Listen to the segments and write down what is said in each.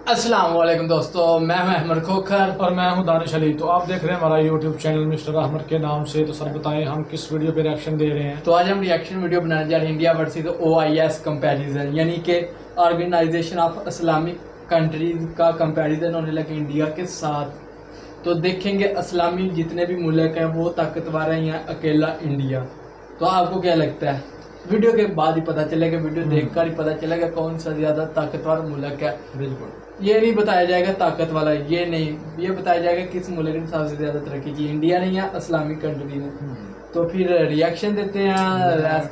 अस्सलाम वालेकुम दोस्तों, मैं हूं अहमद खोखर और मैं हूं दानिश अली। तो आप देख रहे हैं हमारा यूट्यूब चैनल मिस्टर अहमद के नाम से। तो सर बताएं हम किस वीडियो पे रिएक्शन दे रहे हैं। तो आज हम रिएक्शन वीडियो बनाने जा रहे हैं इंडिया वर्सेस OIS कंपैरिजन, यानी कि ऑर्गेनाइजेशन ऑफ इस्लामिक कंट्रीज का कंपैरिजन होने लगे इंडिया के साथ। तो देखेंगे इस्लामी जितने भी मुल्क हैं वो ताकतवर हैं या अकेला इंडिया। तो आपको क्या लगता है? वीडियो के बाद ही पता चलेगा, वीडियो देखकर ही पता चलेगा कौन सा ज़्यादा ताकतवर मुल्क है। बिल्कुल, ये नहीं बताया जाएगा ताकत वाला, ये नहीं, ये बताया जाएगा किस मुल्क ने सबसे ज़्यादा तरक्की की, इंडिया ने या इस्लामिक कंट्री ने। तो फिर रिएक्शन देते हैं।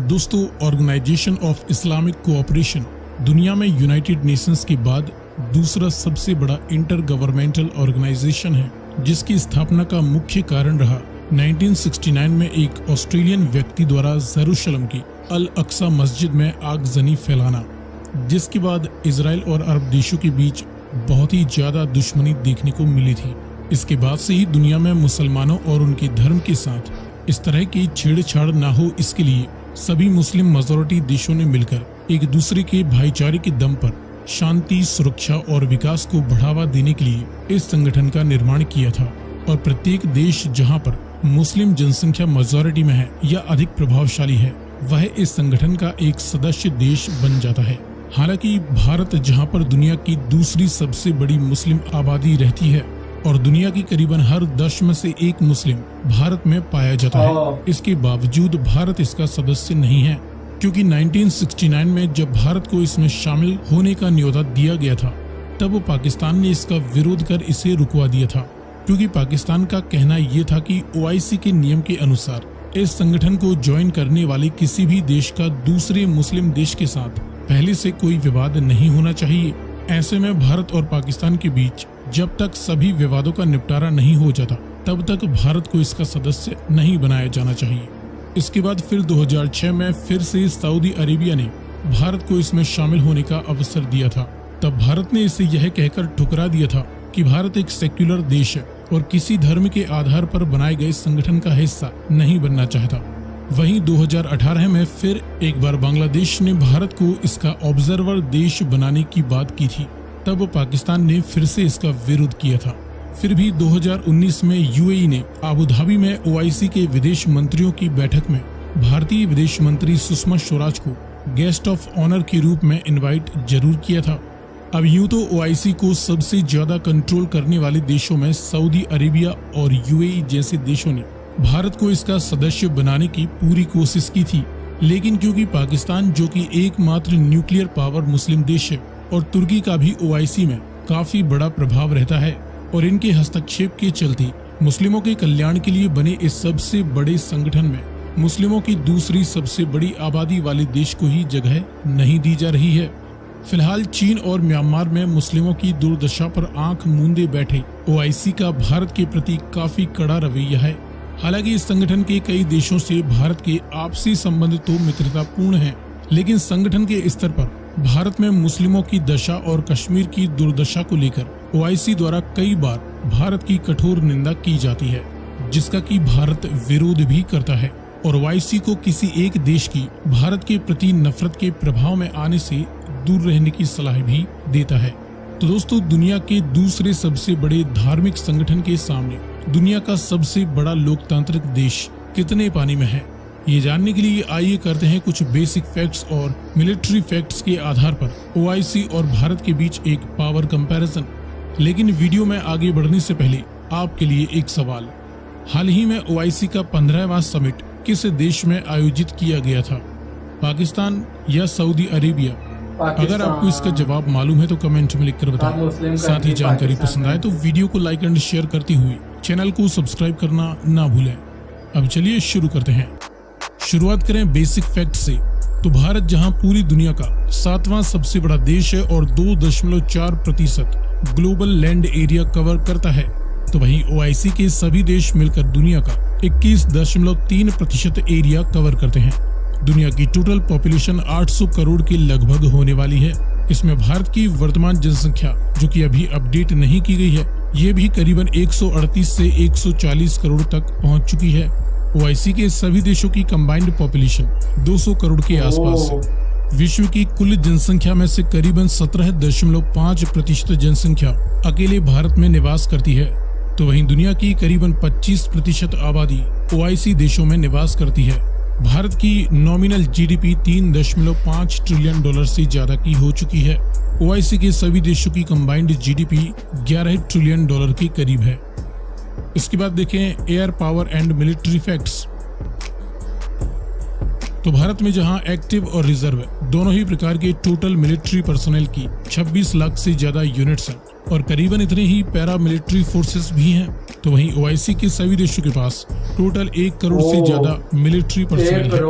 दोस्तों, ऑर्गेनाइजेशन ऑफ इस्लामिक कोऑपरेशन दुनिया में यूनाइटेड नेशंस के बाद दूसरा सबसे बड़ा इंटर गवर्नमेंटल ऑर्गेनाइजेशन है, जिसकी स्थापना का मुख्य कारण रहा 1969 में एक ऑस्ट्रेलियन व्यक्ति द्वारा जेरूशलम की अल अक्सा मस्जिद में आगजनी फैलाना, जिसके बाद इजराइल और अरब देशों के बीच बहुत ही ज्यादा दुश्मनी देखने को मिली थी। इसके बाद से ही दुनिया में मुसलमानों और उनके धर्म के साथ इस तरह की छेड़छाड़ न हो, इसके लिए सभी मुस्लिम मेजॉरिटी देशों ने मिलकर एक दूसरे के भाईचारे के दम पर शांति, सुरक्षा और विकास को बढ़ावा देने के लिए इस संगठन का निर्माण किया था। और प्रत्येक देश जहां पर मुस्लिम जनसंख्या मेजॉरिटी में है या अधिक प्रभावशाली है, वह इस संगठन का एक सदस्य देश बन जाता है। हालांकि भारत, जहां पर दुनिया की दूसरी सबसे बड़ी मुस्लिम आबादी रहती है और दुनिया की करीबन हर 10 में से 1 मुस्लिम भारत में पाया जाता है, इसके बावजूद भारत इसका सदस्य नहीं है, क्योंकि 1969 में जब भारत को इसमें शामिल होने का न्योता दिया गया था, तब पाकिस्तान ने इसका विरोध कर इसे रुकवा दिया था, क्योंकि पाकिस्तान का कहना ये था कि OIC के नियम के अनुसार इस संगठन को ज्वाइन करने वाले किसी भी देश का दूसरे मुस्लिम देश के साथ पहले से कोई विवाद नहीं होना चाहिए। ऐसे में भारत और पाकिस्तान के बीच जब तक सभी विवादों का निपटारा नहीं हो जाता, तब तक भारत को इसका सदस्य नहीं बनाया जाना चाहिए। इसके बाद फिर 2006 में फिर से सऊदी अरेबिया ने भारत को इसमें शामिल होने का अवसर दिया था। तब भारत ने इसे यह कहकर ठुकरा दिया था कि भारत एक सेक्युलर देश है और किसी धर्म के आधार पर बनाए गए संगठन का हिस्सा नहीं बनना चाहता। वहीं 2018 में फिर एक बार बांग्लादेश ने भारत को इसका ऑब्जर्वर देश बनाने की बात की थी, तब पाकिस्तान ने फिर से इसका विरोध किया था। फिर भी 2019 में UAE ने आबू धाबी में OIC के विदेश मंत्रियों की बैठक में भारतीय विदेश मंत्री सुषमा स्वराज को गेस्ट ऑफ ऑनर के रूप में इनवाइट जरूर किया था। अब यूं तो OIC को सबसे ज्यादा कंट्रोल करने वाले देशों में सऊदी अरेबिया और UAE जैसे देशों ने भारत को इसका सदस्य बनाने की पूरी कोशिश की थी, लेकिन क्योंकि पाकिस्तान, जो कि एकमात्र न्यूक्लियर पावर मुस्लिम देश है, और तुर्की का भी OIC में काफी बड़ा प्रभाव रहता है, और इनके हस्तक्षेप के चलते मुस्लिमों के कल्याण के लिए बने इस सबसे बड़े संगठन में मुस्लिमों की दूसरी सबसे बड़ी आबादी वाले देश को ही जगह नहीं दी जा रही है। फिलहाल चीन और म्यांमार में मुस्लिमों की दुर्दशा पर आंख मूंदे बैठे OIC का भारत के प्रति काफी कड़ा रवैया है। हालांकि इस संगठन के कई देशों से भारत के आपसी संबंध तो मित्रतापूर्ण हैं, लेकिन संगठन के स्तर पर भारत में मुस्लिमों की दशा और कश्मीर की दुर्दशा को लेकर OIC द्वारा कई बार भारत की कठोर निंदा की जाती है, जिसका कि भारत विरोध भी करता है, और OIC को किसी एक देश की भारत के प्रति नफरत के प्रभाव में आने से दूर रहने की सलाह भी देता है। तो दोस्तों, दुनिया के दूसरे सबसे बड़े धार्मिक संगठन के सामने दुनिया का सबसे बड़ा लोकतांत्रिक देश कितने पानी में है, ये जानने के लिए आइए करते हैं कुछ बेसिक फैक्ट्स और मिलिट्री फैक्ट्स के आधार पर OIC और भारत के बीच एक पावर कंपैरिजन। लेकिन वीडियो में आगे बढ़ने से पहले आपके लिए एक सवाल। हाल ही में OIC का 15वां समिट किस देश में आयोजित किया गया था, पाकिस्तान या सऊदी अरेबिया? अगर आपको इसका जवाब मालूम है तो कमेंट में लिखकर बताएं। साथ ही जानकारी पसंद आए तो वीडियो को लाइक एंड शेयर करते हुए चैनल को सब्सक्राइब करना ना भूलें। अब चलिए शुरू करते हैं। शुरुआत करें बेसिक फैक्ट से। तो भारत जहां पूरी दुनिया का 7वां सबसे बड़ा देश है और 2.4% ग्लोबल लैंड एरिया कवर करता है, तो वहीं OIC के सभी देश मिलकर दुनिया का 21.3% एरिया कवर करते हैं। दुनिया की टोटल पॉपुलेशन 800 करोड़ के लगभग होने वाली है। इसमें भारत की वर्तमान जनसंख्या, जो कि अभी अपडेट नहीं की गई है, ये भी करीबन 138 से 140 करोड़ तक पहुंच चुकी है। OIC के सभी देशों की कंबाइंड पॉपुलेशन 200 करोड़ के आसपास है। विश्व की कुल जनसंख्या में से करीबन 17.5% जनसंख्या अकेले भारत में निवास करती है, तो वहीं दुनिया की करीबन 25% आबादी ओआईसी देशों में निवास करती है। भारत की नॉमिनल जीडीपी 3.5 ट्रिलियन डॉलर से ज्यादा की हो चुकी है। ओआईसी के सभी देशों की कंबाइंड जीडीपी 11 ट्रिलियन डॉलर के करीब है। इसके बाद देखें air power and military facts. तो भारत में जहां एक्टिव और रिजर्व दोनों ही प्रकार के टोटल मिलिट्री पर्सनल की 26 लाख से ज्यादा यूनिट्स हैं और करीबन इतने ही पैरा मिलिट्री फोर्सेस भी हैं, तो वहीं ओआईसी के सभी देशों के पास टोटल 1 करोड़ से ज्यादा मिलिट्री पर्सनल है।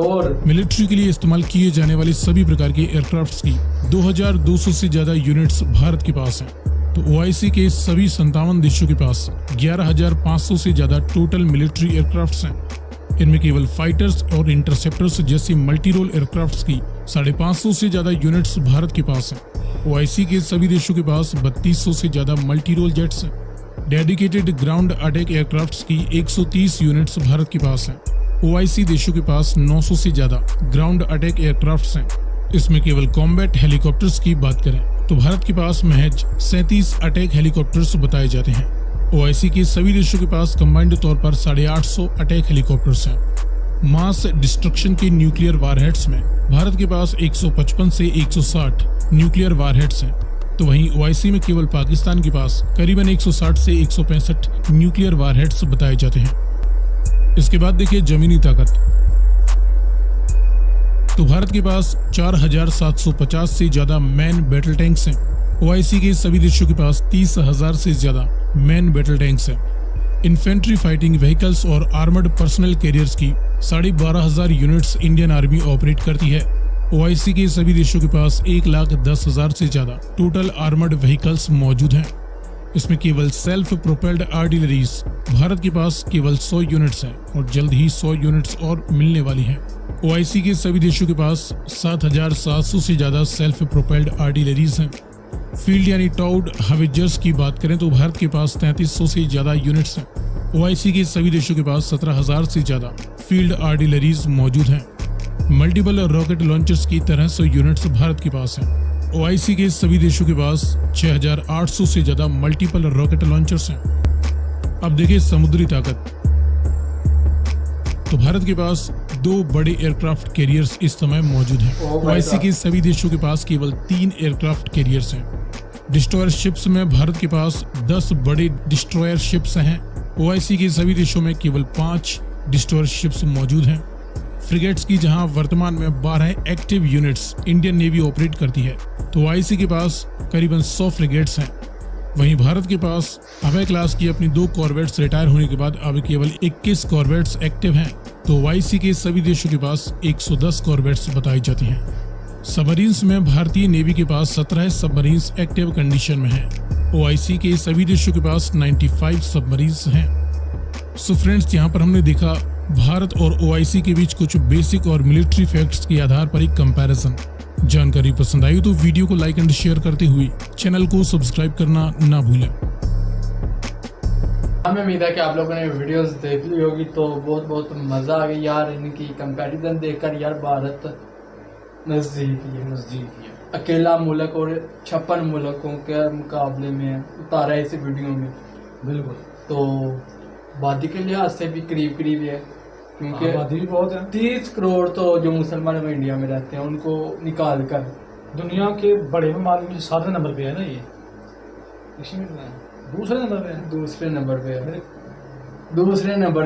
मिलिट्री के लिए इस्तेमाल किए जाने वाले सभी प्रकार के एयरक्राफ्ट्स की 2200 से ज्यादा यूनिट्स भारत के पास हैं। तो ओआईसी के सभी 57 देशों के पास 11,500 से ज्यादा टोटल मिलिट्री एयरक्राफ्ट्स हैं। इनमें केवल फाइटर्स और इंटरसेप्टर्स जैसी मल्टी रोल एयरक्राफ्ट्स की 550 से ज्यादा यूनिट्स भारत के पास हैं। ओआईसी के सभी देशों के पास 3200 से ज्यादा मल्टी रोल जेट्स हैं। डेडिकेटेड ग्राउंड अटैक एयरक्राफ्ट्स की 130 यूनिट्स भारत के पास हैं। ओआईसी देशों के पास 900 से ज्यादा ग्राउंड अटैक एयरक्राफ्ट्स हैं। इसमें केवल कॉम्बैट हेलीकॉप्टर्स की बात करें तो भारत के पास महज 37 अटैक हेलीकॉप्टर्स बताए जाते हैं। ओआईसी के सभी देशों के पास कंबाइंड तौर पर 850 अटैक हेलीकॉप्टर्स हैं। मास डिस्ट्रक्शन के न्यूक्लियर वारहेड्स में भारत के पास 155 से 160 न्यूक्लियर वारहेड्स हैं, तो वहीं ओआईसी में केवल पाकिस्तान के पास करीबन 160 से 165 न्यूक्लियर वारहेड्स बताए जाते हैं। इसके बाद देखिए जमीनी ताकत। तो भारत के पास 4,750 से ज्यादा मैन बैटल टैंक्स हैं। ओआईसी के सभी देशों के पास 30,000 से ज्यादा मैन बैटल टैंक्स हैं। इन्फेंट्री फाइटिंग व्हीकल्स और आर्मर्ड पर्सनल कैरियर्स की 12,500 यूनिट्स इंडियन आर्मी ऑपरेट करती है। ओआईसी के सभी देशों के पास 1,10,000 से ज्यादा टोटल आर्मर्ड व्हीकल्स मौजूद हैं। इसमें केवल सेल्फ प्रोपेल्ड आर्टिलरीज भारत के पास केवल 100 यूनिट्स हैं और जल्द ही 100 यूनिट्स और मिलने वाली हैं। ओआईसी के सभी देशों के पास 7,700 से ज्यादा सेल्फ प्रोपेल्ड आर्टिलरीज हैं। फील्ड यानी टाउड हाविजर्स की बात करें तो भारत के पास 3300 से ज्यादा यूनिट्स हैं। ओआईसी के सभी देशों के पास 17,000 से ज्यादा फील्ड आर्टिलरीज मौजूद हैं। मल्टीपल रॉकेट लॉन्चर्स की 1300 यूनिट्स भारत के पास हैं। ओआईसी के सभी देशों के पास 6,800 से ज्यादा मल्टीपल रॉकेट लॉन्चर्स हैं। अब देखिए समुद्री ताकत। तो भारत के पास 2 बड़े एयरक्राफ्ट कैरियर्स इस समय मौजूद हैं। ओआईसी के सभी देशों के पास केवल 3 एयरक्राफ्ट कैरियर्स हैं। डिस्ट्रॉयर शिप्स में भारत के पास 10 बड़े डिस्ट्रॉयर शिप्स हैं। ओआईसी के सभी देशों में केवल 5 डिस्ट्रॉयर शिप्स मौजूद हैं। फ्रिगेट्स की जहां वर्तमान में 12 active units Indian navy operate करती है, तो ओआईसी के पास करीबन 100 फ्रिगेट्स हैं। वहीं भारत के पास अभय क्लास की अपनी 2 कॉर्वेट्स रिटायर होने के बाद अब केवल 21 कॉर्वेट्स एक्टिव हैं, तो ओआईसी के सभी देशों के पास 110 कॉर्वेट्स बताई जाती हैं। सबमरीन्स में भारतीय नेवी के पास 17 सबमरीन्स एक्टिव कंडीशन में हैं। ओआईसी के सभी देशों के पास 95 सबमरीन्स हैं। सो फ्रेंड्स, यहाँ पर हमने देखा भारत और ओआईसी के बीच कुछ बेसिक और मिलिट्री फैक्ट्स के आधार पर एक कंपैरिजन। जानकारी पसंद आई तो वीडियो को लाइक एंड शेयर करते हुए चैनल को सब्सक्राइब करना ना भूलें। हमें उम्मीद है कि आप लोगों ने वीडियोस देख ली होगी, तो बहुत बहुत मज़ा आ गया यार इनकी कंपैरिजन देखकर। यार भारत नज़दीक है, अकेला मुल्क और 56 मुल्कों के मुकाबले में उतारा है इस वीडियो में। बिल्कुल। तो आबादी के लिहाज से भी करीब करीब है, क्योंकि आबादी भी बहुत है। 30 करोड़ तो जो मुसलमान इंडिया में रहते हैं उनको निकाल कर दुनिया के बड़े ममालिक में 7वें नंबर पे है ना, ये इसी में दूसरे नंबर पे है। दूसरे नंबर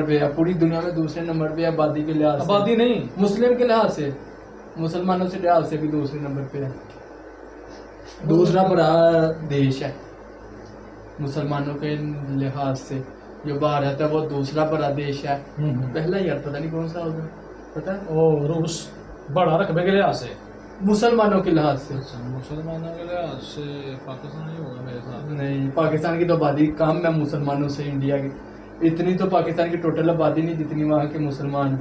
पे है पूरी दुनिया में। दूसरे नंबर पे आबादी के लिहाज से, आबादी नहीं, मुस्लिम के लिहाज से, मुसलमानों से लिहाज से भी दूसरे नंबर पे है। दूसरा बड़ा देश है मुसलमानों के लिहाज से। जो भारत है वो दूसरा बड़ा देश है। पहला यार पता नहीं कौन सा होगा, पता है? ओ रूस बड़ा रकबे के लिहाज से, मुसलमानों के लिहाज से। अच्छा, मुसलमानों के लिहाज से पाकिस्तान नहीं होगा मेरे साथ। नहीं, पाकिस्तान की तो आबादी कम है मुसलमानों से इंडिया की। इतनी तो पाकिस्तान की टोटल आबादी नहीं जितनी वहाँ के मुसलमान।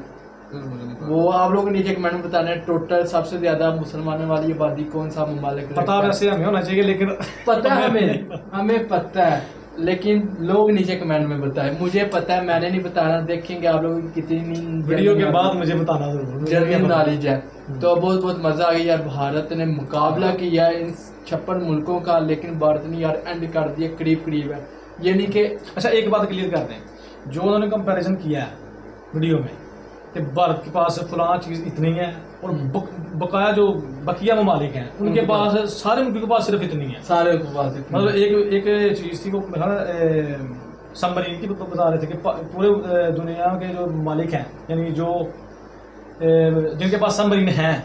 वो आप लोगों को नीचे कमेंट में बताना है टोटल सबसे ज्यादा मुसलमानों वाली आबादी कौन सा ममालिक। पता वैसे हमें होना चाहिए, लेकिन पता है हमें पता है, लेकिन लोग नीचे कमेंट में बताए, मुझे पता है, मैंने नहीं बताना, देखेंगे आप लोग कितनी वीडियो के बाद मुझे बताना जरूर, जनरल नॉलेज है। तो बहुत बहुत मजा आ गया यार, भारत ने मुकाबला किया इन 56 मुल्कों का, लेकिन भारत ने यार एंड कर दिया, करीब करीब है, यानी कि अच्छा एक बात क्लियर कर दें, जो उन्होंने कंपैरिजन किया है वीडियो में कि भारत के पास फलां चीज़ इतनी है और बकाया जो बकिया ममालिक हैं उनके पास सारे मुल्कों के पास सिर्फ इतनी है, सारे के पास इतनी मतलब एक चीज़ थी वो सबमरीन की बता रहे थे कि पूरे दुनिया के जो मालिक हैं यानी जो जिनके पास सबमरीन हैं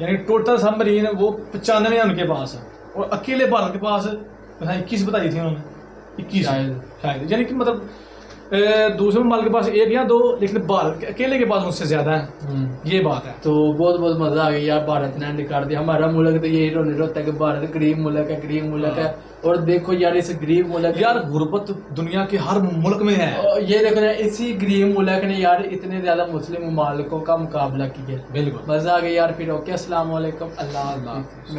यानी टोटल सबमरीन वो 95 है उनके पास, और अकेले भारत के पास 21 बताई थी उन्होंने, 21 शायद, यानी कि मतलब दूसरे ममालिक के पास 1 या 2, लेकिन भारत के अकेले के पास मुझसे ज्यादा है, ये बात है। तो बहुत बहुत मजा आ गया यार, भारत ने एंड कर दिया। हमारा मुल्क तो यही रोने रोता है कि भारत गरीब मुल्क है, गरीब मुल्क है, और देखो यार इस गरीब मुल्क यार गुर्बत दुनिया के हर मुल्क में है, और ये देखो ना इसी गरीब मुल्क ने यार इतने ज्यादा मुस्लिम ममालिकों का मुकाबला किया। बिल्कुल मजा आ गया यार। फिर ओके, अस्सलाम वालेकुम, अल्लाह हाफ़िज़।